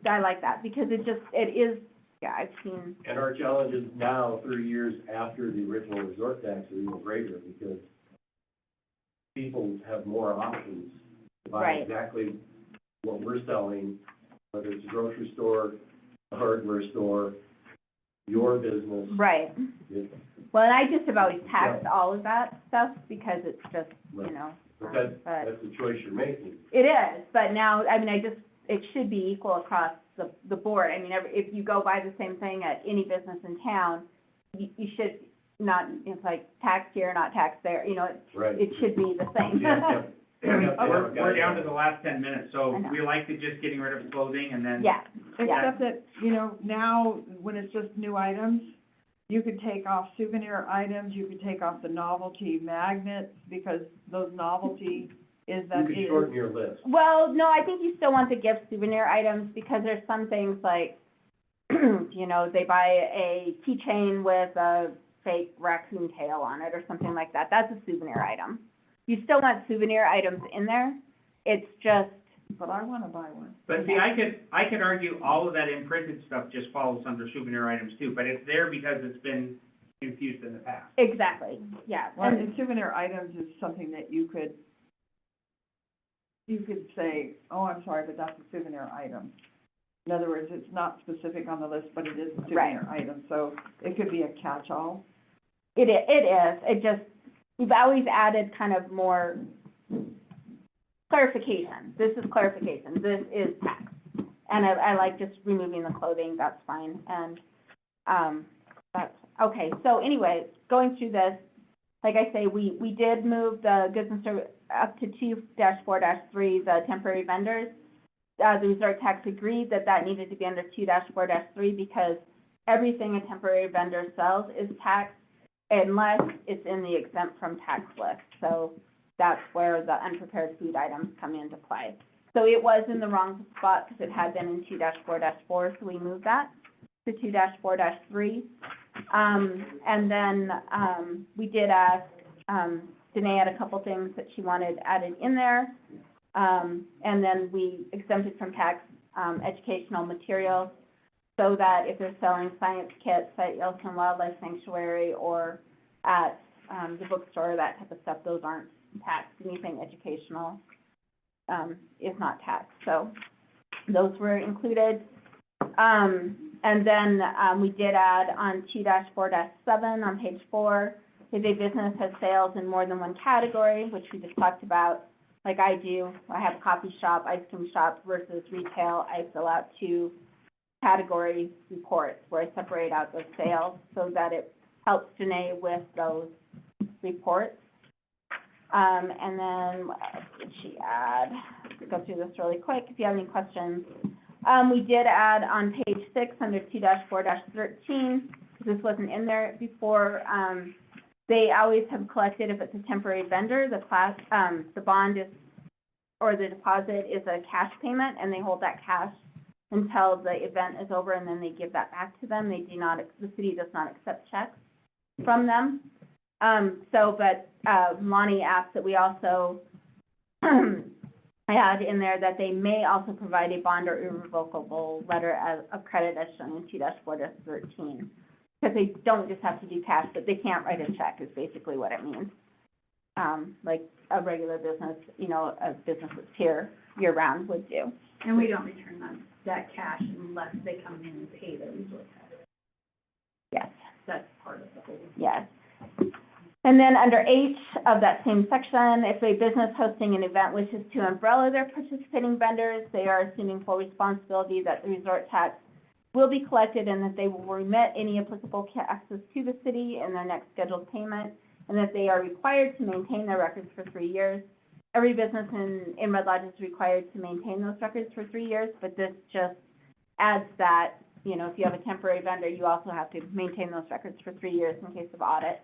I like that, because it is, yeah, I've seen,
And our challenges now, 3 years after the original resort tax, are even greater, because people have more options to buy
Right.
exactly what we're selling, whether it's a grocery store, a hardware store, your business.
right.
It-
Well, and I just have always taxed all of that stuff, because it's just, you
Right.
know,
But
but
that's the choice you're making.
it is, but now, I mean, it should be equal across the board. I mean, if you go buy the same thing at any business in town, you should not, it's like taxed here, not taxed there, you know,
Right.
it should be the same.
Yeah, yeah.
We're down to the last 10 minutes, so
I know.
we like to just getting rid of clothing and then.
Yeah, yeah,
Except that, you know, now, when it's just new items, you could take off souvenir items, you could take off the novelty magnets, because those novelty is
You
that.
could shorten your list.
well, no, I think you still want to give souvenir items, because there's some things like, you know, they buy a keychain with a fake raccoon tail on it or something like that, that's a souvenir item. You still want souvenir items in there, it's just,
But I wanna buy one.
But see, I could argue all of that imprinted stuff just falls under souvenir items too, but it's there because it's been infused in the past.
exactly, yeah.
Well,
And-
and souvenir items is something that you could say, oh, I'm sorry, but that's a souvenir item. In other words, it's not specific on the list, but it is a souvenir item, so it could be a catch-all.
It is, it just, we've always added kind of more clarification. This is clarification, this is tax. And I like just removing the clothing, that's fine, and, that's, okay, so anyway, going through this, like I say, we did move the goods and service up to 2-4-3, the temporary vendors. The resort tax agreed that needed to be under 2-4-3 because everything a temporary vendor sells is taxed unless it's in the exempt from tax list. So that's where the unprepared food items come into play. So it was in the wrong spot because it had been in 2-4-4, so we moved that to 2-4-3. And then, we did ask, Danae had a couple things that she wanted added in there. And then we exempted from tax, educational materials, so that if they're selling science kits at Yellowstone Wildlife Sanctuary or at, the bookstore, that type of stuff, those aren't taxed. Anything educational, is not taxed, so those were included. And then, we did add on 2-4-7 on page 4, if a business has sales in more than one category, which we just talked about, like I do, I have a coffee shop, ice cream shop versus retail, I fill out 2 category reports where I separate out those sales so that it helps Janae with those reports. And then what else did she add? Let's go through this really quick if you have any questions. We did add on page 6 under 2-4-13, because this wasn't in there before, They always have collected, if it's a temporary vendor, the bond is, or the deposit is a cash payment, and they hold that cash until the event is over, and then they give that back to them. They do not, the city does not accept checks from them. Lonnie asked that we also add in there that they may also provide a bond or irrevocable letter of credit as shown in 2-4-13. Because they don't just have to do cash, but they can't write a check is basically what it means. Like a regular business, a business that's here year-round would do.
And we don't return that cash unless they come in and pay the resort tax.
Yes,
That's part of the whole.
yes. And then under H of that same section, if a business hosting an event wishes to umbrella their participating vendors, they are assuming full responsibility that the resort tax will be collected and that they will remit any applicable taxes to the city in their next scheduled payment, and that they are required to maintain their records for 3 years. Every business in Red Lodge is required to maintain those records for 3 years, but this just adds that, if you have a temporary vendor, you also have to maintain those records for 3 years in case of audit.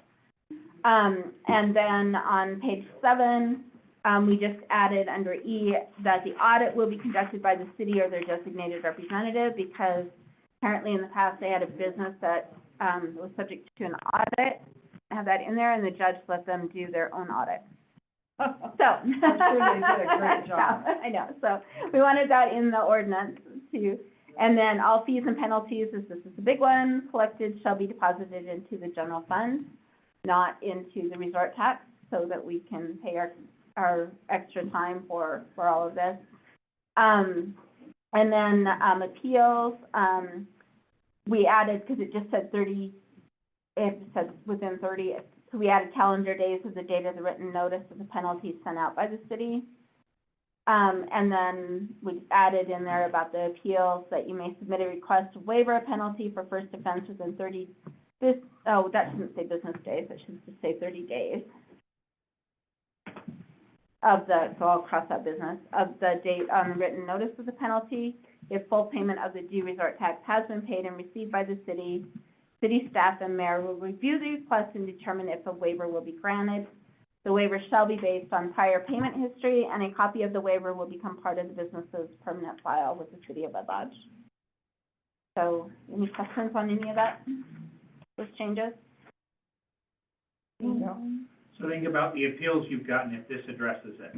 And then on page 7, we just added under E that the audit will be conducted by the city or their designated representative, because apparently in the past they had a business that was subject to an audit. I have that in there, and the judge let them do their own audit. So.
I'm sure they did a great job.
I know, so we wanted that in the ordinance too. And then all fees and penalties, this is a big one, collected shall be deposited into the general fund, not into the resort tax, so that we can pay our extra time for all of this. And then, appeals, we added, because it just said 30, it said within 30, so we added calendar days of the date of the written notice of the penalties sent out by the city. And then we added in there about the appeals that you may submit a request to waiver a penalty for first offense within 30, that shouldn't say business days, it should just say 30 days. So I'll cross out business, of the date on the written notice of the penalty, if full payment of the due resort tax has been paid and received by the city, city staff and mayor will review the request and determine if a waiver will be granted. The waiver shall be based on prior payment history, and a copy of the waiver will become part of the business's permanent file with the city of Red Lodge. So, any questions on any of that, those changes?
So think about the appeals you've gotten, if this addresses it.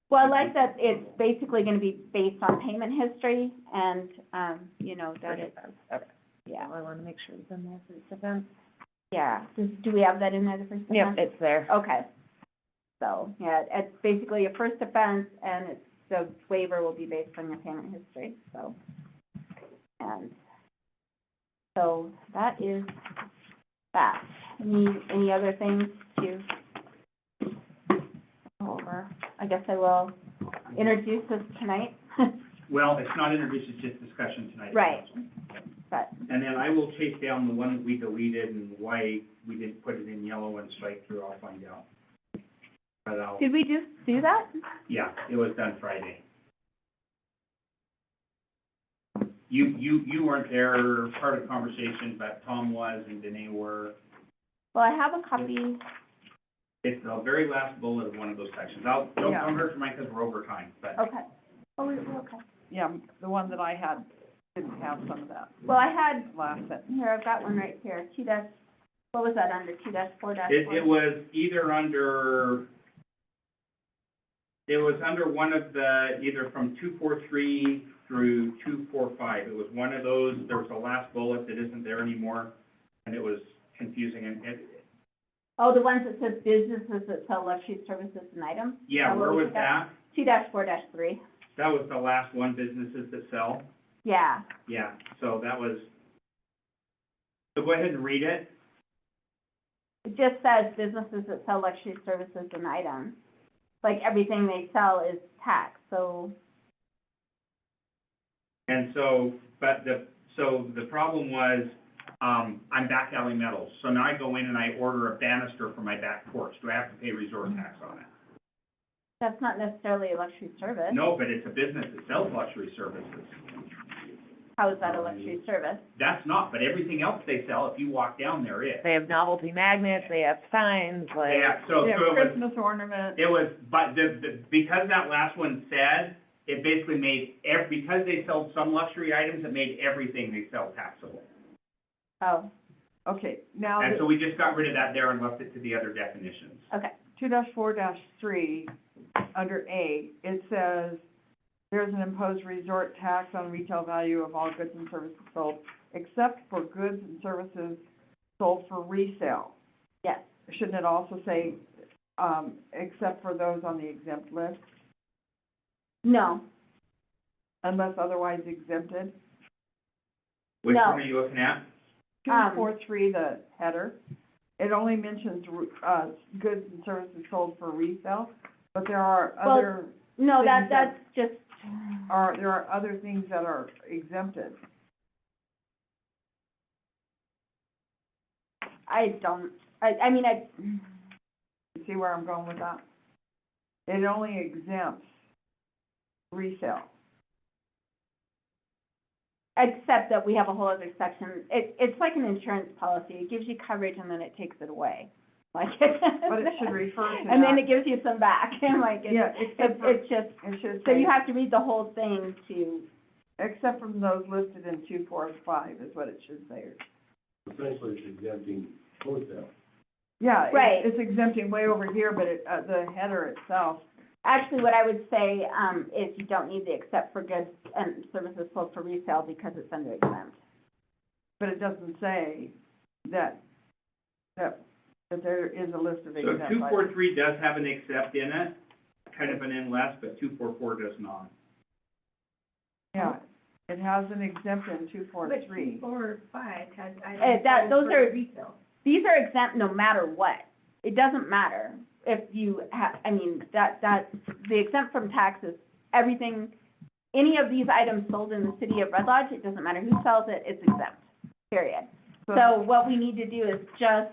Well, I like that it's basically gonna be based on payment history, and, that it,
Okay.
yeah,
I wanna make sure it's in there for this event.
yeah. Do we have that in there, the first offense?
Yep, it's there.
Okay. So, yeah, it's basically a first offense, and the waiver will be based on your payment history, so. And, so that is that. Any other things to go over? I guess I will introduce this tonight.
Well, it's not introduced, it's just discussion tonight.
Right. But,
And then I will chase down the one that we deleted and why we didn't put it in yellow and strike through, I'll find out. But
did we just do that?
yeah, it was done Friday. You weren't there, part of the conversation, but Tom was and Danae were.
Well, I have a copy.
It's the very last bullet of one of those sections. Don't
Yeah.
hurt for mine because we're over time, but.
Okay. Oh, we're okay.
Yeah, the one that I had didn't have some of that
Well, I had,
last sentence.
here, I've got one right here, what was that under, 2-4-4?
It was either under, one of the, either from 243 through 245. It was one of those, there was a last bullet that isn't there anymore, and it was confusing, and
Oh, the ones that said businesses that sell luxury services and items?
yeah, where was that?
2-4-3.
That was the last one, businesses that sell.
Yeah.
Yeah, so that was, so go ahead and read it.
It just says businesses that sell luxury services and items. Like, everything they sell is taxed, so,
And so, the problem was, I'm back alley metals. So now I go in and I order a banister for my back porch. Do I have to pay resort tax on it?
that's not necessarily a luxury service.
No, but it's a business that sells luxury services.
How is that a luxury service?
That's not, but everything else they sell, if you walk down there, is.
They have novelty magnets, they have signs, like.
Yeah, so
They have
it was,
Christmas ornaments.
it was, but because that last one said, it basically made because they sell some luxury items, it made everything they sell taxable.
Oh,
Okay, now,
And so we just got rid of that there and left it to the other definitions.
okay.
2-4-3, under A, it says, there's an imposed resort tax on retail value of all goods and services sold, except for goods and services sold for resale.
Yes.
Shouldn't it also say, except for those on the exempt list,
No,
unless otherwise exempted?
Which
No.
one are you looking at?
2-4-3, the header, it only mentions, goods and services sold for resale, but there are
Well,
other,
no,
Things
that's just,
there are other things that are exempted.
I mean,
You see where I'm going with that? It only exempts resale.
except that we have a whole other section. It's like an insurance policy. It gives you coverage and then it takes it away. Like,
But it should refer to
and then
that.
it gives you some back, and like,
Yeah, except for,
it's just,
it should
so
say,
you have to read the whole thing to,
except from those listed in 2-4-5 is what it should say.
Essentially, it's exempting wholesale.
Yeah,
Right.
it's exempting way over here, but it, the header itself,
actually, what I would say, is you don't need the except for goods and services sold for resale because it's under exempt.
but it doesn't say that there is a list of
So
exempt items.
243 does have an except in it, kind of an unless, but 244 does not.
Yeah, it has an exempt in
But
2-4-3.
4 or 5 has
those are-
resale.
These are exempt no matter what. It doesn't matter if you have, I mean, the exempt from taxes, everything, any of these items sold in the city of Red Lodge, it doesn't matter who sells it, it's exempt, period. So what we need to do is just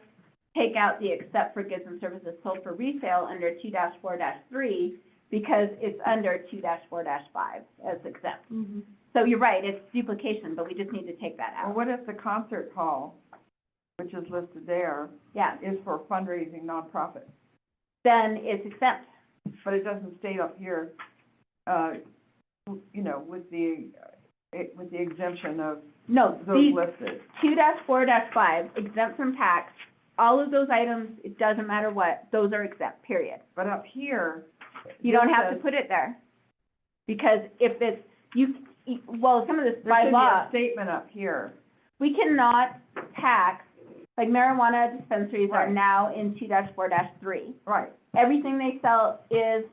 take out the except for goods and services sold for resale under 2-4-3, because it's under 2-4-5 as exempt.
Mm-hmm.
So you're right, it's duplication, but we just need to take that
Well,
out.
what if the concert hall, which is listed there,
Yeah,
is for fundraising nonprofit,
then it's exempt.
but it doesn't state up here, you know, with the exemption of
No,
those
these,
listed.
2-4-5, exempt from tax, all of those items, it doesn't matter what, those are exempt, period.
But up here.
You don't
this
have to
says-
put it there. Because if it's, well, some of this
There
by
should be
law,
a statement up here.
we cannot tax, like marijuana dispensaries are
Right.
now in 2-4-3.
Right.
Everything they sell is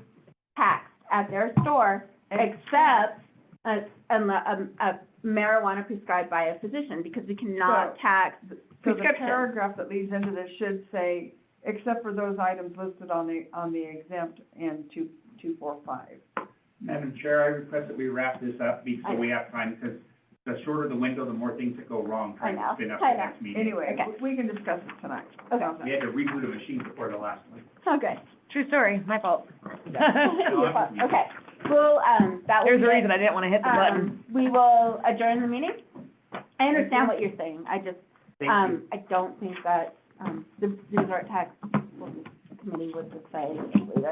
taxed at their store, except a marijuana prescribed by a physician, because we cannot
So-
tax
So the
prescription.
paragraph that leads into this should say, except for those items listed on the exempt in 2-4-5.
Madam Chair, I request that we wrap this up so we have time, because the shorter the window, the more things that go wrong trying
I know,
to spin up
I
the
know.
next meeting.
Anyway,
Okay.
we can discuss it tonight.
Okay.
How's that?
We had to reboot a machine before the last one.
Okay.
True story, my fault.
Your fault. Okay, well, that will
There's
be
a
it.
reason I didn't wanna hit the button.
We will adjourn the meeting. I understand what you're saying, I just,
Thank you.
I don't think that, the resort tax committee would just say, leave it.